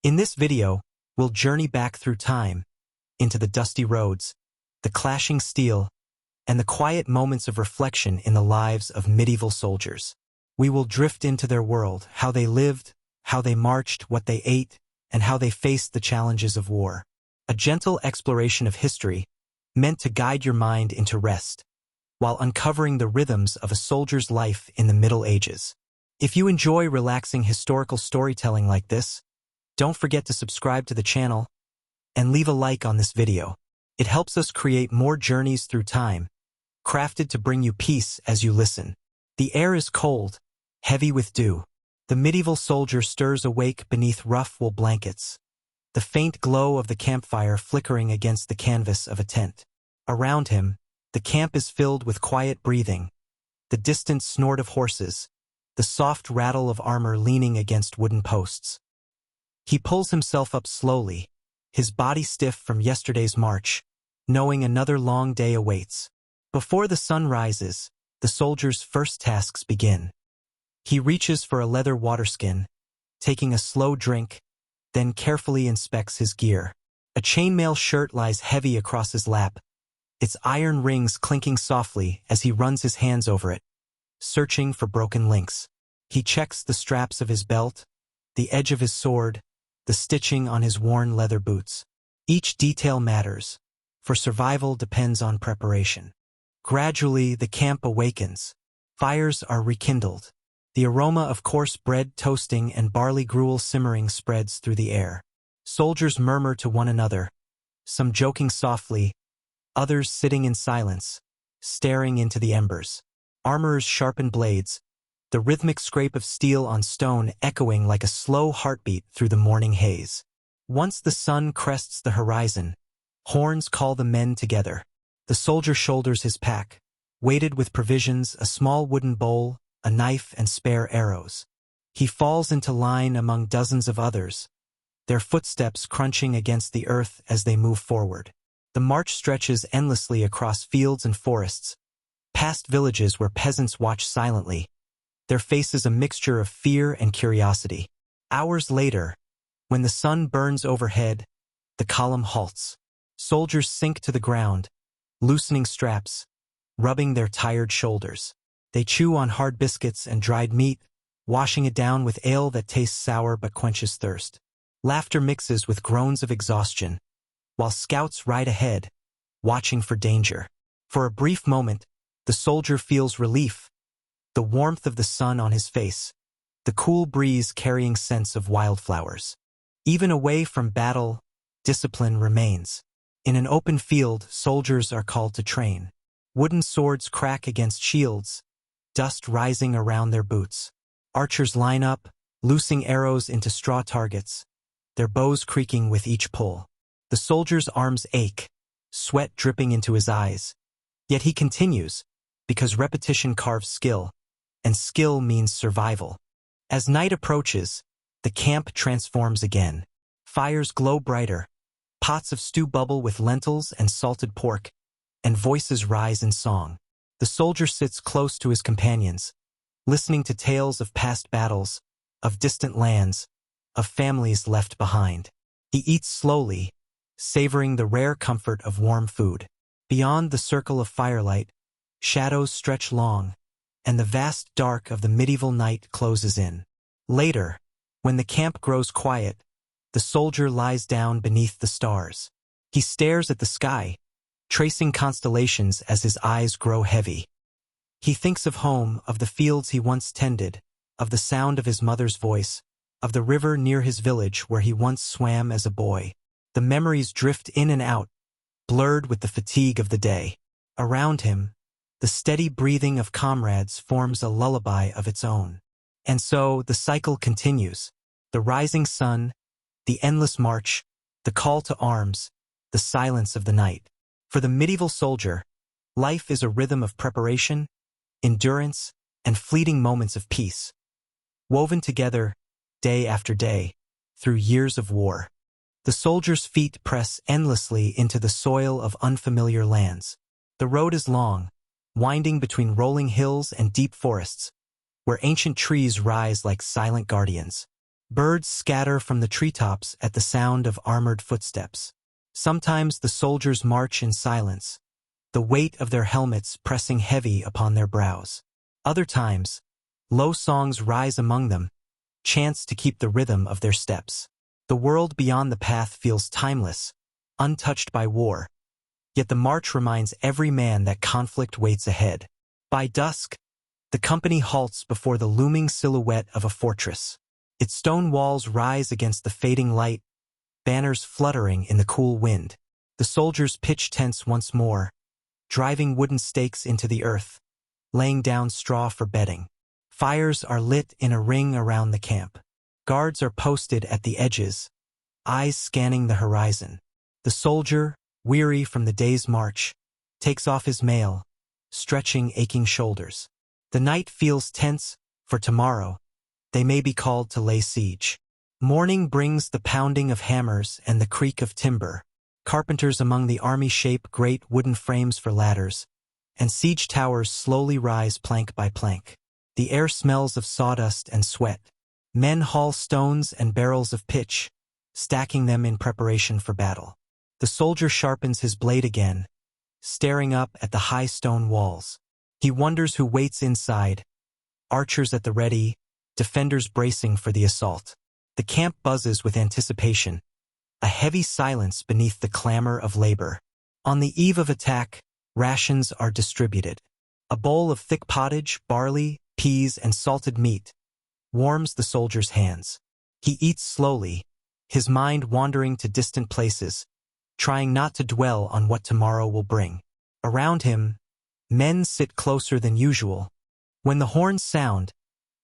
In this video, we'll journey back through time, into the dusty roads, the clashing steel, and the quiet moments of reflection in the lives of medieval soldiers. We will drift into their world, how they lived, how they marched, what they ate, and how they faced the challenges of war. A gentle exploration of history, meant to guide your mind into rest, while uncovering the rhythms of a soldier's life in the Middle Ages. If you enjoy relaxing historical storytelling like this, don't forget to subscribe to the channel and leave a like on this video. It helps us create more journeys through time, crafted to bring you peace as you listen. The air is cold, heavy with dew. The medieval soldier stirs awake beneath rough wool blankets, the faint glow of the campfire flickering against the canvas of a tent. Around him, the camp is filled with quiet breathing, the distant snort of horses, the soft rattle of armor leaning against wooden posts. He pulls himself up slowly, his body stiff from yesterday's march, knowing another long day awaits. Before the sun rises, the soldier's first tasks begin. He reaches for a leather waterskin, taking a slow drink, then carefully inspects his gear. A chainmail shirt lies heavy across his lap, its iron rings clinking softly as he runs his hands over it, searching for broken links. He checks the straps of his belt, the edge of his sword, the stitching on his worn leather boots. Each detail matters, for survival depends on preparation. Gradually, the camp awakens. Fires are rekindled. The aroma of coarse bread toasting and barley gruel simmering spreads through the air. Soldiers murmur to one another, some joking softly, others sitting in silence, staring into the embers. Armorers sharpen blades, the rhythmic scrape of steel on stone echoing like a slow heartbeat through the morning haze. Once the sun crests the horizon, horns call the men together. The soldier shoulders his pack, weighted with provisions, a small wooden bowl, a knife and spare arrows. He falls into line among dozens of others, their footsteps crunching against the earth as they move forward. The march stretches endlessly across fields and forests, past villages where peasants watch silently, their faces a mixture of fear and curiosity. Hours later, when the sun burns overhead, the column halts. Soldiers sink to the ground, loosening straps, rubbing their tired shoulders. They chew on hard biscuits and dried meat, washing it down with ale that tastes sour but quenches thirst. Laughter mixes with groans of exhaustion, while scouts ride ahead, watching for danger. For a brief moment, the soldier feels relief, the warmth of the sun on his face, the cool breeze carrying scents of wildflowers. Even away from battle, discipline remains. In an open field, soldiers are called to train. Wooden swords crack against shields, dust rising around their boots. Archers line up, loosing arrows into straw targets, their bows creaking with each pull. The soldier's arms ache, sweat dripping into his eyes. Yet he continues, because repetition carves skill, and skill means survival. As night approaches, the camp transforms again. Fires glow brighter, pots of stew bubble with lentils and salted pork, and voices rise in song. The soldier sits close to his companions, listening to tales of past battles, of distant lands, of families left behind. He eats slowly, savoring the rare comfort of warm food. Beyond the circle of firelight, shadows stretch long, and the vast dark of the medieval night closes in. Later, when the camp grows quiet, the soldier lies down beneath the stars. He stares at the sky, tracing constellations as his eyes grow heavy. He thinks of home, of the fields he once tended, of the sound of his mother's voice, of the river near his village where he once swam as a boy. The memories drift in and out, blurred with the fatigue of the day. Around him, the steady breathing of comrades forms a lullaby of its own. And so the cycle continues. The rising sun, the endless march, the call to arms, the silence of the night. For the medieval soldier, life is a rhythm of preparation, endurance, and fleeting moments of peace, woven together, day after day, through years of war. The soldier's feet press endlessly into the soil of unfamiliar lands. The road is long, winding between rolling hills and deep forests, where ancient trees rise like silent guardians. Birds scatter from the treetops at the sound of armored footsteps. Sometimes the soldiers march in silence, the weight of their helmets pressing heavy upon their brows. Other times, low songs rise among them, chants to keep the rhythm of their steps. The world beyond the path feels timeless, untouched by war, yet the march reminds every man that conflict waits ahead. By dusk, the company halts before the looming silhouette of a fortress. Its stone walls rise against the fading light, banners fluttering in the cool wind. The soldiers pitch tents once more, driving wooden stakes into the earth, laying down straw for bedding. Fires are lit in a ring around the camp. Guards are posted at the edges, eyes scanning the horizon. The soldier, weary from the day's march, takes off his mail, stretching aching shoulders. The night feels tense, for tomorrow they may be called to lay siege. Morning brings the pounding of hammers and the creak of timber. Carpenters among the army shape great wooden frames for ladders, and siege towers slowly rise plank by plank. The air smells of sawdust and sweat. Men haul stones and barrels of pitch, stacking them in preparation for battle. The soldier sharpens his blade again, staring up at the high stone walls. He wonders who waits inside, archers at the ready, defenders bracing for the assault. The camp buzzes with anticipation, a heavy silence beneath the clamor of labor. On the eve of attack, rations are distributed. A bowl of thick pottage, barley, peas, and salted meat warms the soldier's hands. He eats slowly, his mind wandering to distant places, trying not to dwell on what tomorrow will bring. Around him, men sit closer than usual. When the horns sound,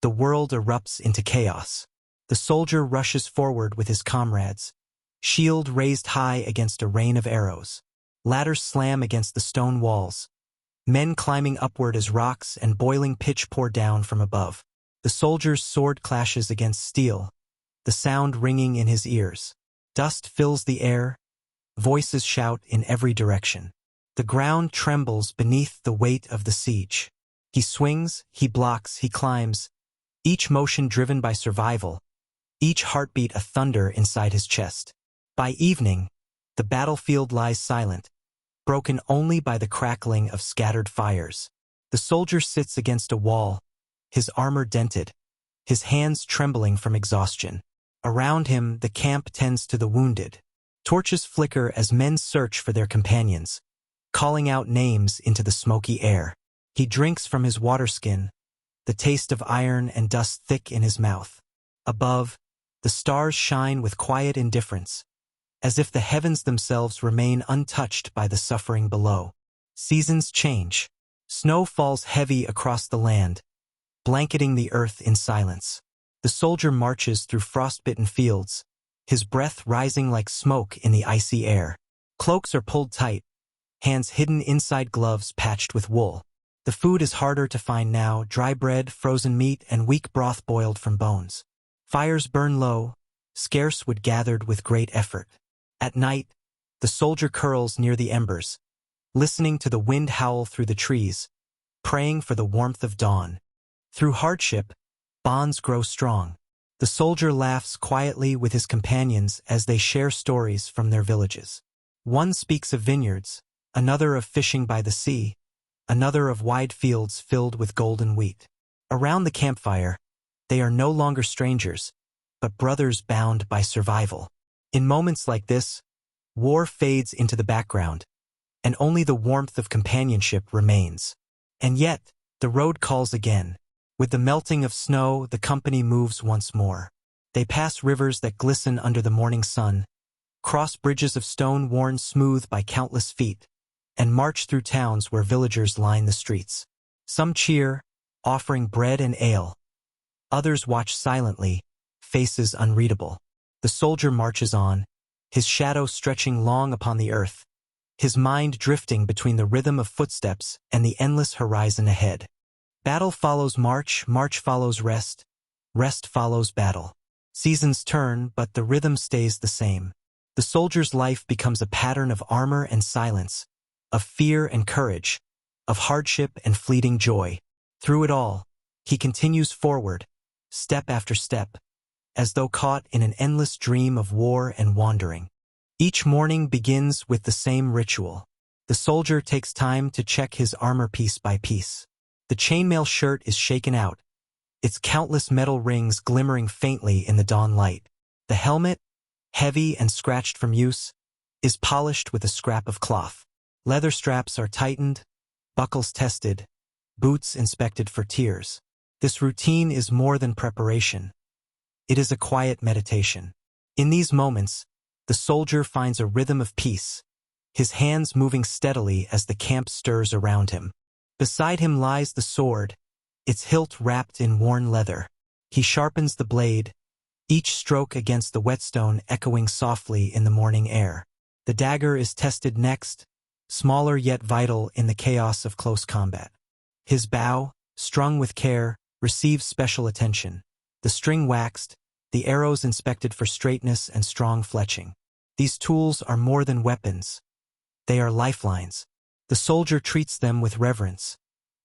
the world erupts into chaos. The soldier rushes forward with his comrades, shield raised high against a rain of arrows. Ladders slam against the stone walls, men climbing upward as rocks and boiling pitch pour down from above. The soldier's sword clashes against steel, the sound ringing in his ears. Dust fills the air, voices shout in every direction. The ground trembles beneath the weight of the siege. He swings, he blocks, he climbs, each motion driven by survival, each heartbeat a thunder inside his chest. By evening, the battlefield lies silent, broken only by the crackling of scattered fires. The soldier sits against a wall, his armor dented, his hands trembling from exhaustion. Around him, the camp tends to the wounded. Torches flicker as men search for their companions, calling out names into the smoky air. He drinks from his waterskin, the taste of iron and dust thick in his mouth. Above, the stars shine with quiet indifference, as if the heavens themselves remain untouched by the suffering below. Seasons change. Snow falls heavy across the land, blanketing the earth in silence. The soldier marches through frostbitten fields, his breath rising like smoke in the icy air. Cloaks are pulled tight, hands hidden inside gloves patched with wool. The food is harder to find now, dry bread, frozen meat, and weak broth boiled from bones. Fires burn low, scarce wood gathered with great effort. At night, the soldier curls near the embers, listening to the wind howl through the trees, praying for the warmth of dawn. Through hardship, bonds grow strong. The soldier laughs quietly with his companions as they share stories from their villages. One speaks of vineyards, another of fishing by the sea, another of wide fields filled with golden wheat. Around the campfire, they are no longer strangers, but brothers bound by survival. In moments like this, war fades into the background, and only the warmth of companionship remains. And yet, the road calls again. With the melting of snow, the company moves once more. They pass rivers that glisten under the morning sun, cross bridges of stone worn smooth by countless feet, and march through towns where villagers line the streets. Some cheer, offering bread and ale. Others watch silently, faces unreadable. The soldier marches on, his shadow stretching long upon the earth, his mind drifting between the rhythm of footsteps and the endless horizon ahead. Battle follows march, march follows rest, rest follows battle. Seasons turn, but the rhythm stays the same. The soldier's life becomes a pattern of armor and silence, of fear and courage, of hardship and fleeting joy. Through it all, he continues forward, step after step, as though caught in an endless dream of war and wandering. Each morning begins with the same ritual. The soldier takes time to check his armor piece by piece. The chainmail shirt is shaken out, its countless metal rings glimmering faintly in the dawn light. The helmet, heavy and scratched from use, is polished with a scrap of cloth. Leather straps are tightened, buckles tested, boots inspected for tears. This routine is more than preparation. It is a quiet meditation. In these moments, the soldier finds a rhythm of peace, his hands moving steadily as the camp stirs around him. Beside him lies the sword, its hilt wrapped in worn leather. He sharpens the blade, each stroke against the whetstone echoing softly in the morning air. The dagger is tested next, smaller yet vital in the chaos of close combat. His bow, strung with care, receives special attention. The string waxed, the arrows inspected for straightness and strong fletching. These tools are more than weapons. They are lifelines. The soldier treats them with reverence,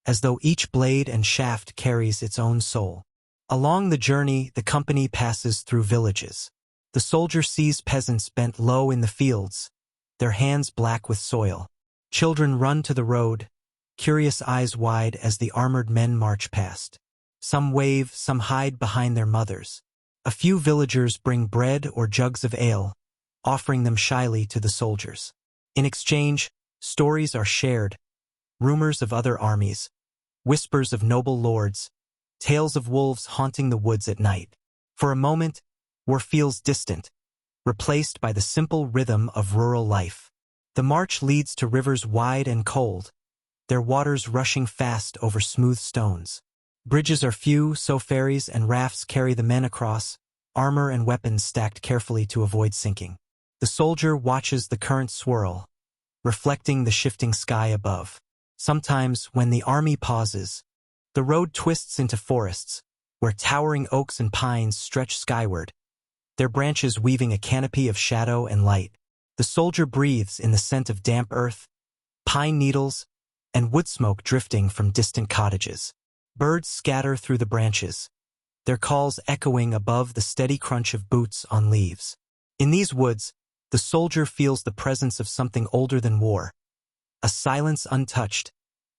as though each blade and shaft carries its own soul. Along the journey, the company passes through villages. The soldier sees peasants bent low in the fields, their hands black with soil. Children run to the road, curious eyes wide as the armored men march past. Some wave, some hide behind their mothers. A few villagers bring bread or jugs of ale, offering them shyly to the soldiers. In exchange, stories are shared, rumors of other armies, whispers of noble lords, tales of wolves haunting the woods at night. For a moment, war feels distant, replaced by the simple rhythm of rural life. The march leads to rivers wide and cold, their waters rushing fast over smooth stones. Bridges are few, so ferries and rafts carry the men across, armor and weapons stacked carefully to avoid sinking. The soldier watches the current swirl, reflecting the shifting sky above. Sometimes, when the army pauses, the road twists into forests, where towering oaks and pines stretch skyward, their branches weaving a canopy of shadow and light. The soldier breathes in the scent of damp earth, pine needles, and wood smoke drifting from distant cottages. Birds scatter through the branches, their calls echoing above the steady crunch of boots on leaves. In these woods, the soldier feels the presence of something older than war, a silence untouched,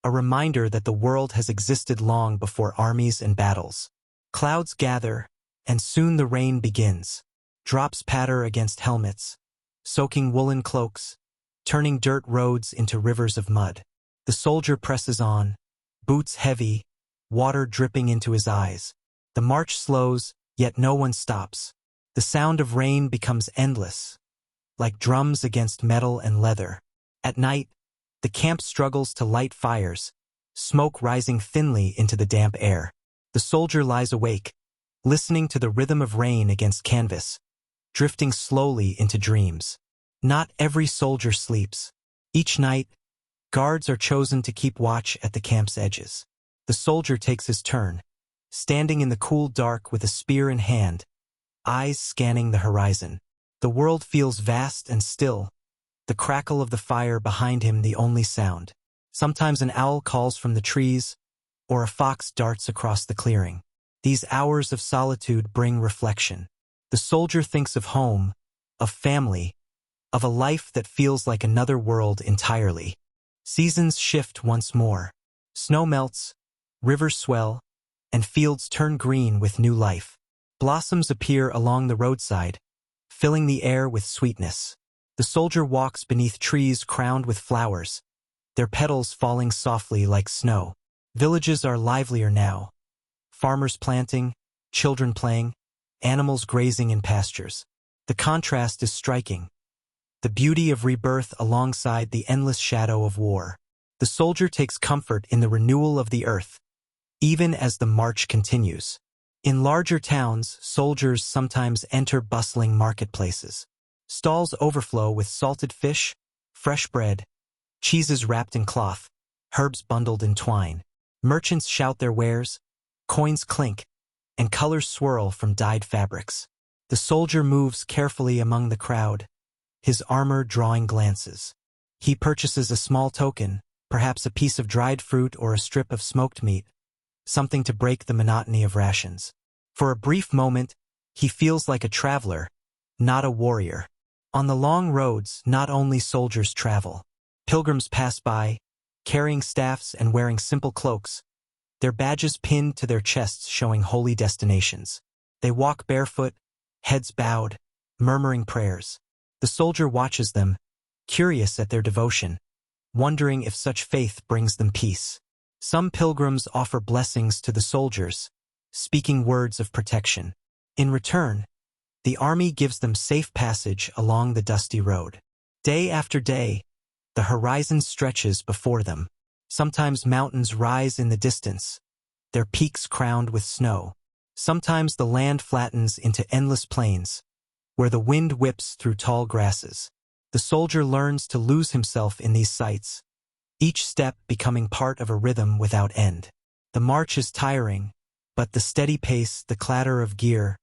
a reminder that the world has existed long before armies and battles. Clouds gather, and soon the rain begins. Drops patter against helmets, soaking woolen cloaks, turning dirt roads into rivers of mud. The soldier presses on, boots heavy, water dripping into his eyes. The march slows, yet no one stops. The sound of rain becomes endless, like drums against metal and leather. At night, the camp struggles to light fires, smoke rising thinly into the damp air. The soldier lies awake, listening to the rhythm of rain against canvas, drifting slowly into dreams. Not every soldier sleeps. Each night, guards are chosen to keep watch at the camp's edges. The soldier takes his turn, standing in the cool dark with a spear in hand, eyes scanning the horizon. The world feels vast and still, the crackle of the fire behind him the only sound. Sometimes an owl calls from the trees, or a fox darts across the clearing. These hours of solitude bring reflection. The soldier thinks of home, of family, of a life that feels like another world entirely. Seasons shift once more. Snow melts, rivers swell, and fields turn green with new life. Blossoms appear along the roadside, filling the air with sweetness. The soldier walks beneath trees crowned with flowers, their petals falling softly like snow. Villages are livelier now. Farmers planting, children playing, animals grazing in pastures. The contrast is striking. The beauty of rebirth alongside the endless shadow of war. The soldier takes comfort in the renewal of the earth, even as the march continues. In larger towns, soldiers sometimes enter bustling marketplaces. Stalls overflow with salted fish, fresh bread, cheeses wrapped in cloth, herbs bundled in twine. Merchants shout their wares, coins clink, and colors swirl from dyed fabrics. The soldier moves carefully among the crowd, his armor drawing glances. He purchases a small token, perhaps a piece of dried fruit or a strip of smoked meat, something to break the monotony of rations. For a brief moment, He feels like a traveler, not a warrior. On the long roads, not only soldiers travel. Pilgrims pass by, carrying staffs and wearing simple cloaks, their badges pinned to their chests showing holy destinations. They walk barefoot, heads bowed, murmuring prayers. The soldier watches them, curious at their devotion, wondering if such faith brings them peace. Some pilgrims offer blessings to the soldiers, speaking words of protection. In return, the army gives them safe passage along the dusty road. Day after day, the horizon stretches before them. Sometimes mountains rise in the distance, their peaks crowned with snow. Sometimes the land flattens into endless plains, where the wind whips through tall grasses. The soldier learns to lose himself in these sights, each step becoming part of a rhythm without end. The march is tiring, but the steady pace, the clatter of gear.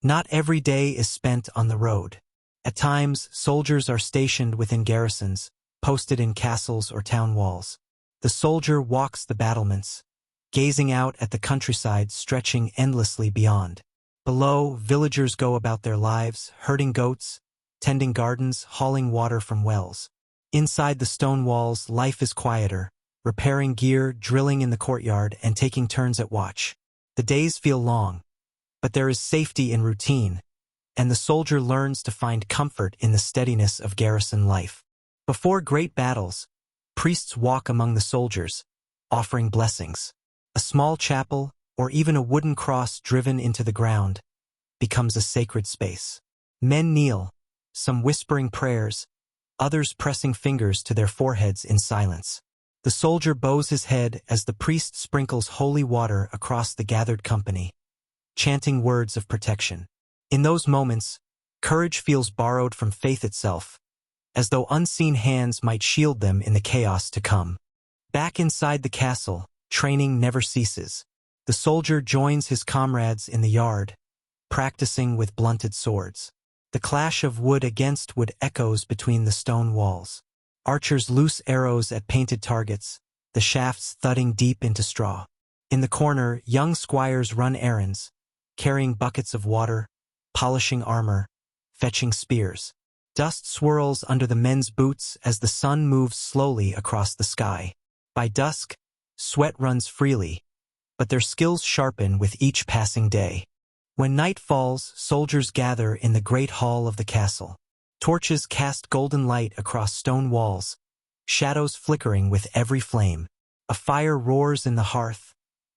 Not every day is spent on the road. At times, soldiers are stationed within garrisons, posted in castles or town walls. The soldier walks the battlements, gazing out at the countryside stretching endlessly beyond. Below, villagers go about their lives, herding goats, tending gardens, hauling water from wells. Inside the stone walls, life is quieter, repairing gear, drilling in the courtyard, and taking turns at watch. The days feel long, but there is safety in routine, and the soldier learns to find comfort in the steadiness of garrison life. Before great battles, priests walk among the soldiers, offering blessings. A small chapel, or even a wooden cross driven into the ground, becomes a sacred space. Men kneel, some whispering prayers, others pressing fingers to their foreheads in silence. The soldier bows his head as the priest sprinkles holy water across the gathered company, chanting words of protection. In those moments, courage feels borrowed from faith itself, as though unseen hands might shield them in the chaos to come. Back inside the castle, training never ceases. The soldier joins his comrades in the yard, practicing with blunted swords. The clash of wood against wood echoes between the stone walls. Archers loose arrows at painted targets, the shafts thudding deep into straw. In the corner, young squires run errands, carrying buckets of water, polishing armor, fetching spears. Dust swirls under the men's boots as the sun moves slowly across the sky. By dusk, sweat runs freely, but their skills sharpen with each passing day. When night falls, soldiers gather in the great hall of the castle. Torches cast golden light across stone walls, shadows flickering with every flame. A fire roars in the hearth,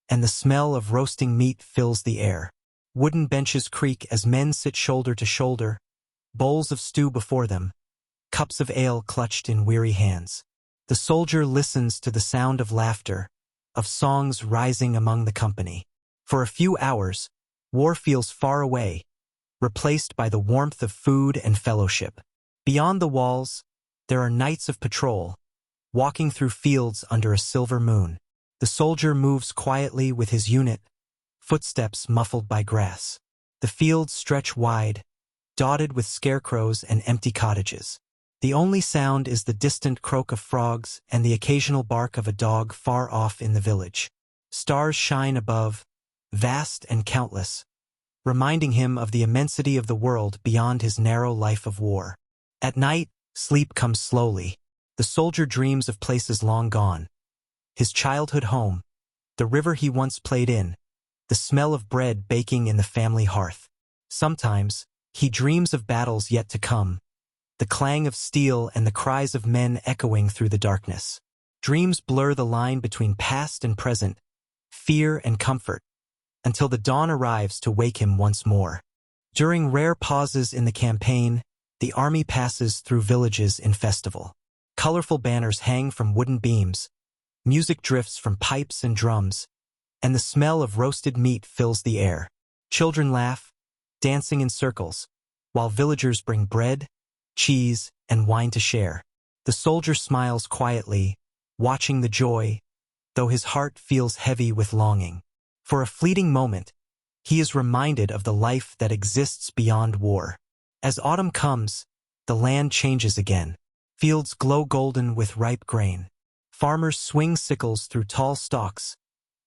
and the smell of roasting meat fills the air. Wooden benches creak as men sit shoulder to shoulder, bowls of stew before them, cups of ale clutched in weary hands. The soldier listens to the sound of laughter, of songs rising among the company. For a few hours, war feels far away, replaced by the warmth of food and fellowship. Beyond the walls, there are nights of patrol, walking through fields under a silver moon. The soldier moves quietly with his unit, footsteps muffled by grass. The fields stretch wide, dotted with scarecrows and empty cottages. The only sound is the distant croak of frogs and the occasional bark of a dog far off in the village. Stars shine above, vast and countless, reminding him of the immensity of the world beyond his narrow life of war. At night, sleep comes slowly. The soldier dreams of places long gone. His childhood home, the river he once played in, the smell of bread baking in the family hearth. Sometimes, he dreams of battles yet to come, the clang of steel and the cries of men echoing through the darkness. Dreams blur the line between past and present, fear and comfort, until the dawn arrives to wake him once more. During rare pauses in the campaign, the army passes through villages in festival. Colorful banners hang from wooden beams, music drifts from pipes and drums, and the smell of roasted meat fills the air. Children laugh, dancing in circles, while villagers bring bread, cheese, and wine to share. The soldier smiles quietly, watching the joy, though his heart feels heavy with longing. For a fleeting moment, he is reminded of the life that exists beyond war. As autumn comes, the land changes again. Fields glow golden with ripe grain. Farmers swing sickles through tall stalks,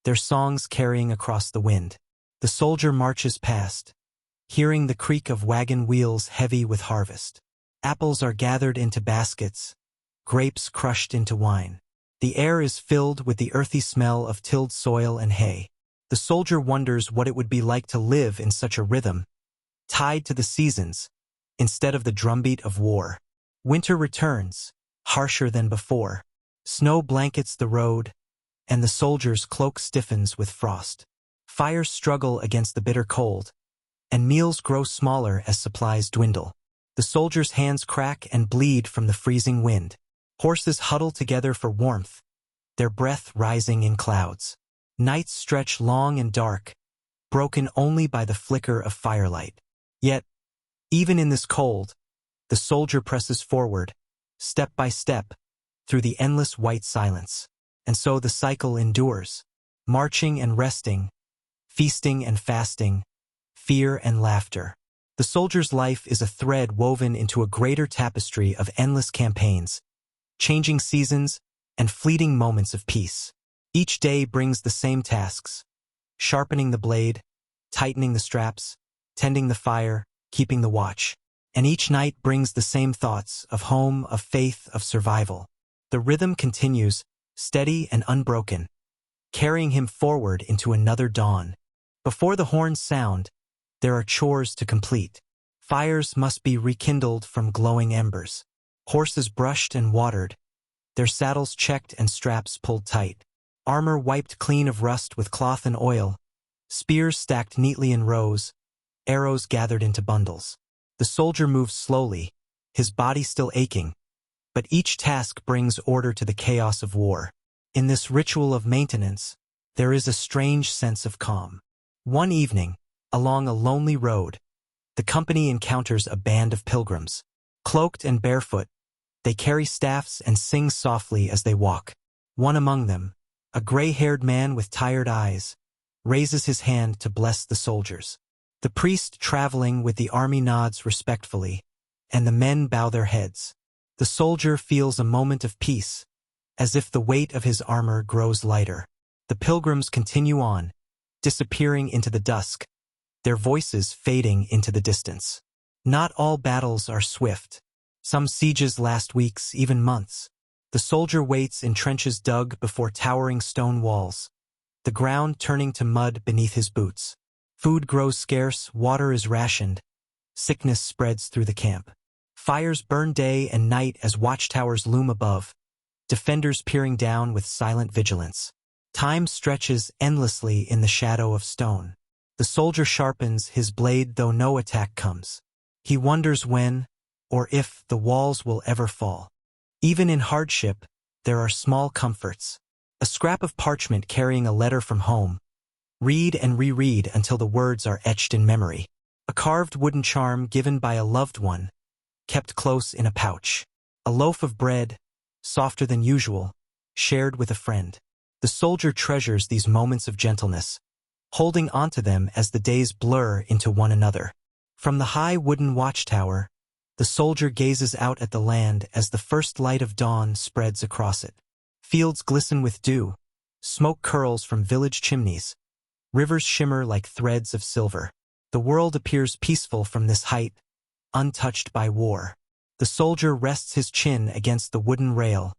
their songs carrying across the wind. The soldier marches past, hearing the creak of wagon wheels heavy with harvest. Apples are gathered into baskets, grapes crushed into wine. The air is filled with the earthy smell of tilled soil and hay. The soldier wonders what it would be like to live in such a rhythm, tied to the seasons, instead of the drumbeat of war. Winter returns, harsher than before. Snow blankets the road, and the soldier's cloak stiffens with frost. Fires struggle against the bitter cold, and meals grow smaller as supplies dwindle. The soldier's hands crack and bleed from the freezing wind. Horses huddle together for warmth, their breath rising in clouds. Nights stretch long and dark, broken only by the flicker of firelight. Yet, even in this cold, the soldier presses forward, step by step, through the endless white silence. And so the cycle endures, marching and resting, feasting and fasting, fear and laughter. The soldier's life is a thread woven into a greater tapestry of endless campaigns, changing seasons, and fleeting moments of peace. Each day brings the same tasks: sharpening the blade, tightening the straps, tending the fire, keeping the watch. And each night brings the same thoughts of home, of faith, of survival. The rhythm continues, steady and unbroken, carrying him forward into another dawn. Before the horns sound, there are chores to complete. Fires must be rekindled from glowing embers. Horses brushed and watered, their saddles checked and straps pulled tight. Armor wiped clean of rust with cloth and oil, spears stacked neatly in rows, arrows gathered into bundles. The soldier moves slowly, his body still aching, but each task brings order to the chaos of war. In this ritual of maintenance, there is a strange sense of calm. One evening, along a lonely road, the company encounters a band of pilgrims. Cloaked and barefoot, they carry staffs and sing softly as they walk. One among them, a gray-haired man with tired eyes, raises his hand to bless the soldiers. The priest traveling with the army nods respectfully, and the men bow their heads. The soldier feels a moment of peace, as if the weight of his armor grows lighter. The pilgrims continue on, disappearing into the dusk, their voices fading into the distance. Not all battles are swift. Some sieges last weeks, even months. The soldier waits in trenches dug before towering stone walls, the ground turning to mud beneath his boots. Food grows scarce, water is rationed, sickness spreads through the camp. Fires burn day and night as watchtowers loom above, defenders peering down with silent vigilance. Time stretches endlessly in the shadow of stone. The soldier sharpens his blade though no attack comes. He wonders when, or if, the walls will ever fall. Even in hardship, there are small comforts. A scrap of parchment carrying a letter from home. Read and reread until the words are etched in memory. A carved wooden charm given by a loved one, kept close in a pouch. A loaf of bread, softer than usual, shared with a friend. The soldier treasures these moments of gentleness, holding onto them as the days blur into one another. From the high wooden watchtower, the soldier gazes out at the land as the first light of dawn spreads across it. Fields glisten with dew, smoke curls from village chimneys, rivers shimmer like threads of silver. The world appears peaceful from this height, untouched by war. The soldier rests his chin against the wooden rail,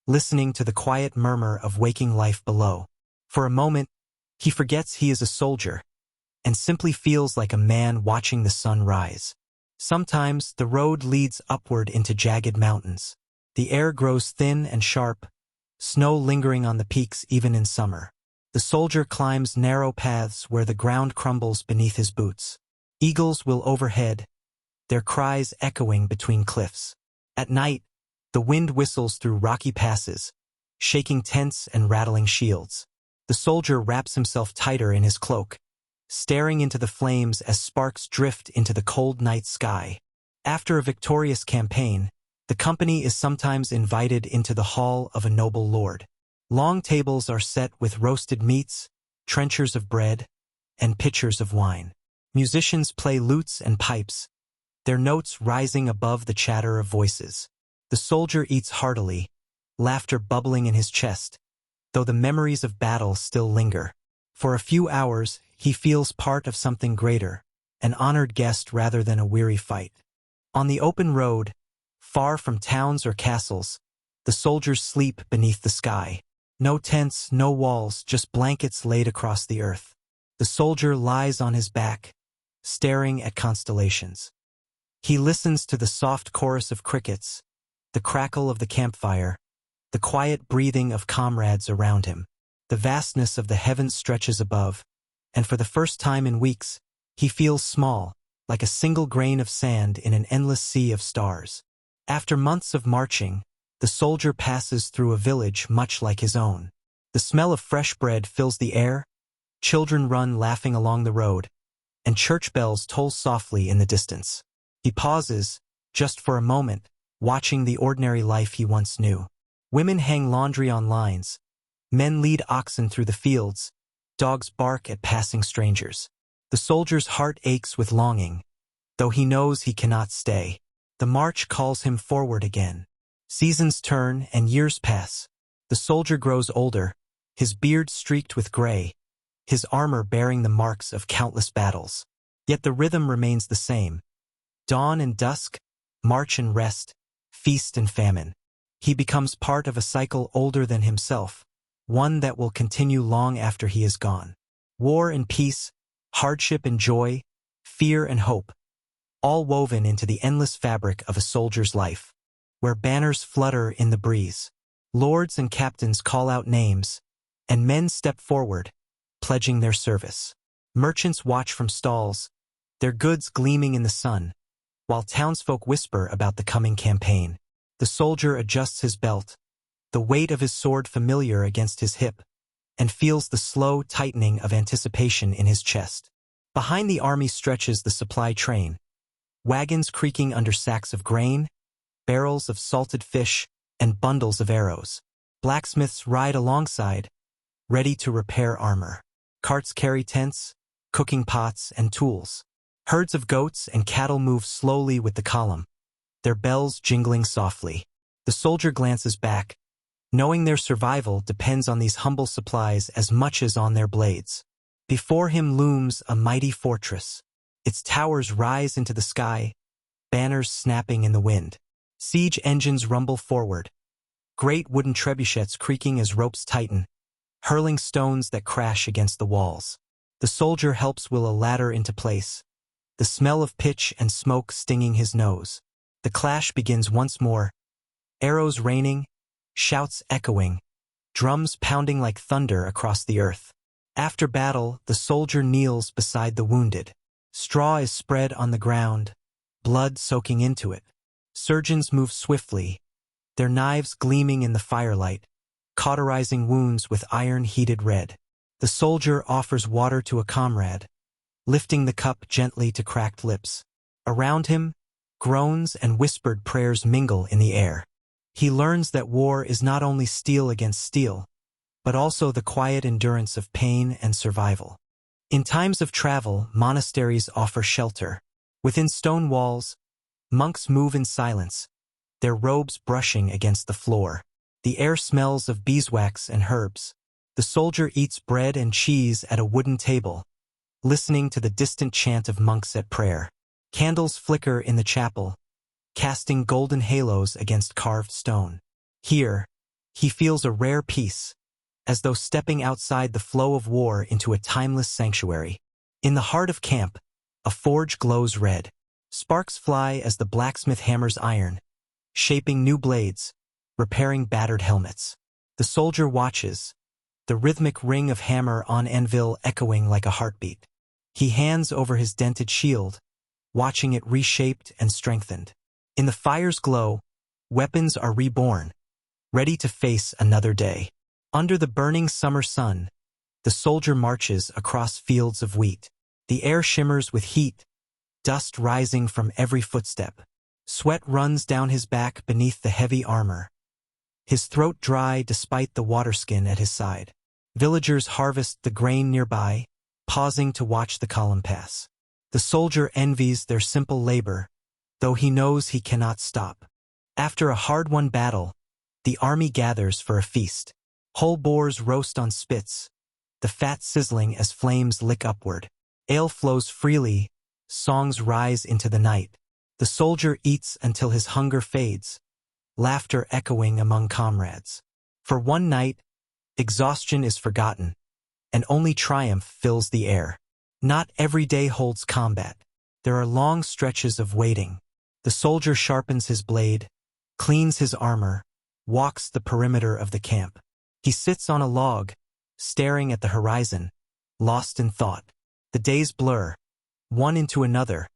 listening to the quiet murmur of waking life below. For a moment, he forgets he is a soldier, and simply feels like a man watching the sun rise. Sometimes the road leads upward into jagged mountains. The air grows thin and sharp, snow lingering on the peaks even in summer. The soldier climbs narrow paths where the ground crumbles beneath his boots. Eagles will overhead, their cries echoing between cliffs. At night, the wind whistles through rocky passes, shaking tents and rattling shields. The soldier wraps himself tighter in his cloak, staring into the flames as sparks drift into the cold night sky. After a victorious campaign, the company is sometimes invited into the hall of a noble lord. Long tables are set with roasted meats, trenchers of bread, and pitchers of wine. Musicians play lutes and pipes, their notes rising above the chatter of voices. The soldier eats heartily, laughter bubbling in his chest, though the memories of battle still linger. For a few hours, he feels part of something greater, an honored guest rather than a weary fight. On the open road, far from towns or castles, the soldiers sleep beneath the sky. No tents, no walls, just blankets laid across the earth. The soldier lies on his back, staring at constellations. He listens to the soft chorus of crickets, the crackle of the campfire, the quiet breathing of comrades around him. The vastness of the heavens stretches above, and for the first time in weeks, he feels small, like a single grain of sand in an endless sea of stars. After months of marching, the soldier passes through a village much like his own. The smell of fresh bread fills the air, children run laughing along the road, and church bells toll softly in the distance. He pauses, just for a moment, watching the ordinary life he once knew. Women hang laundry on lines, men lead oxen through the fields, dogs bark at passing strangers. The soldier's heart aches with longing, though he knows he cannot stay. The march calls him forward again. Seasons turn and years pass. The soldier grows older, his beard streaked with gray, his armor bearing the marks of countless battles. Yet the rhythm remains the same. Dawn and dusk, march and rest, feast and famine. He becomes part of a cycle older than himself, one that will continue long after he is gone. War and peace, hardship and joy, fear and hope, all woven into the endless fabric of a soldier's life, where banners flutter in the breeze. Lords and captains call out names, and men step forward, pledging their service. Merchants watch from stalls, their goods gleaming in the sun, while townsfolk whisper about the coming campaign. The soldier adjusts his belt, the weight of his sword familiar against his hip, and feels the slow tightening of anticipation in his chest. Behind the army stretches the supply train, wagons creaking under sacks of grain, barrels of salted fish, and bundles of arrows. Blacksmiths ride alongside, ready to repair armor. Carts carry tents, cooking pots, and tools. Herds of goats and cattle move slowly with the column, their bells jingling softly. The soldier glances back, knowing their survival depends on these humble supplies as much as on their blades. Before him looms a mighty fortress. Its towers rise into the sky, banners snapping in the wind. Siege engines rumble forward, great wooden trebuchets creaking as ropes tighten, hurling stones that crash against the walls. The soldier helps will a ladder into place, the smell of pitch and smoke stinging his nose. The clash begins once more, arrows raining, shouts echoing, drums pounding like thunder across the earth. After battle, the soldier kneels beside the wounded. Straw is spread on the ground, blood soaking into it. Surgeons move swiftly, their knives gleaming in the firelight, cauterizing wounds with iron heated red. The soldier offers water to a comrade, lifting the cup gently to cracked lips. Around him, groans and whispered prayers mingle in the air. He learns that war is not only steel against steel, but also the quiet endurance of pain and survival. In times of travel, monasteries offer shelter. Within stone walls, monks move in silence, their robes brushing against the floor. The air smells of beeswax and herbs. The soldier eats bread and cheese at a wooden table, listening to the distant chant of monks at prayer. Candles flicker in the chapel, casting golden halos against carved stone. Here, he feels a rare peace, as though stepping outside the flow of war into a timeless sanctuary. In the heart of camp, a forge glows red. Sparks fly as the blacksmith hammers iron, shaping new blades, repairing battered helmets. The soldier watches, the rhythmic ring of hammer on anvil echoing like a heartbeat. He hands over his dented shield, watching it reshaped and strengthened. In the fire's glow, weapons are reborn, ready to face another day. Under the burning summer sun, the soldier marches across fields of wheat. The air shimmers with heat, dust rising from every footstep. Sweat runs down his back beneath the heavy armor, his throat dry despite the waterskin at his side. Villagers harvest the grain nearby, pausing to watch the column pass. The soldier envies their simple labor, though he knows he cannot stop. After a hard-won battle, the army gathers for a feast. Whole boars roast on spits, the fat sizzling as flames lick upward. Ale flows freely, Songs rise into the night. The soldier eats until his hunger fades, laughter echoing among comrades. For one night, exhaustion is forgotten, and only triumph fills the air. Not every day holds combat. There are long stretches of waiting. The soldier sharpens his blade, cleans his armor, walks the perimeter of the camp. He sits on a log, staring at the horizon, lost in thought. The days blur, one into another,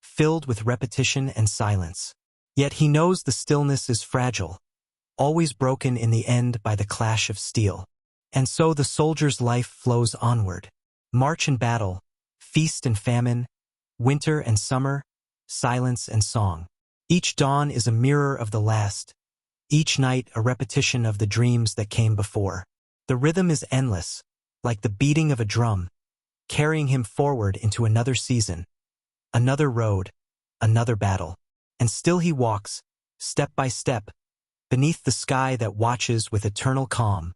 filled with repetition and silence. Yet he knows the stillness is fragile, always broken in the end by the clash of steel. And so the soldier's life flows onward. March and battle, feast and famine, winter and summer, silence and song. Each dawn is a mirror of the last, each night a repetition of the dreams that came before. The rhythm is endless, like the beating of a drum, carrying him forward into another season, another road, another battle. And still he walks, step by step, beneath the sky that watches with eternal calm.